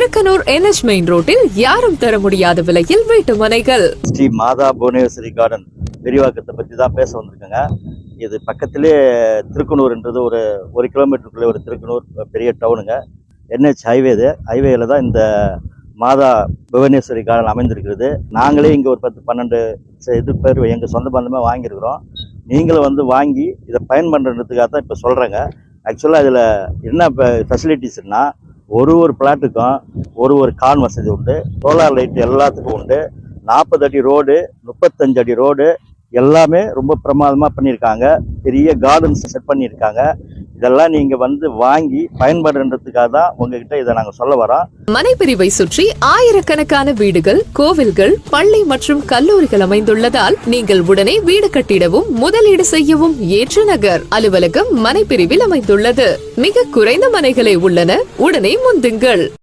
Thirukkanur NH main ரோட்டில் யாரும் தர முடியாத விலையில் வீட்டு மனைகள். ஸ்ரீ மாதா புவனேஸ்வரி கார்டன் விரிவாக்கத்தை பற்றி தான் பேச வந்திருக்கேங்க. இது பக்கத்திலே திருக்கனூர்ன்றது ஒரு கிலோமீட்டருக்குள்ளே ஒரு திருக்கனூர் பெரிய டவுனுங்க. NH ஹைவேல தான் இந்த மாதா புவனேஸ்வரி கார்டன் அமைந்திருக்கிறது. நாங்களே இங்கே ஒரு 10-12 பேர் எங்கள் சொந்த பந்தமாக வாங்கியிருக்கிறோம். நீங்களும் வந்து வாங்கி இதை பயன்படுறதுக்காக தான் இப்போ சொல்கிறேங்க. ஆக்சுவலாக இதில் என்ன ஃபெசிலிட்டிஸ்னா, ஒரு பிளாட்டுக்கும் ஒரு கான் வசதி உண்டு, சோலார் லைட் எல்லாத்துக்கும் உண்டு, 40 அடி ரோடு, 35 அடி ரோடு, எல்லாமே ரொம்ப பிரமாதமாக பண்ணியிருக்காங்க. பெரிய கார்டன்ஸ் செட் பண்ணியிருக்காங்க. இதெல்லாம் நீங்க வந்து வாங்கி பயன்படுறதுக்காக தான் உங்ககிட்ட இதை நாங்க சொல்ல வரோம். மனைப்பிரிவை சுற்றி ஆயிரக்கணக்கான வீடுகள், கோவில்கள், பள்ளி மற்றும் கல்லூரிகள் அமைந்துள்ளதால் நீங்கள் உடனே வீடு கட்டிடவும் முதலீடு செய்யவும் ஏற்ற நகர். அலுவலகம் மனைப்பிரிவில் அமைந்துள்ளது. மிக குறைந்த மனைகளே உள்ளன. உடனே முந்துங்கள்.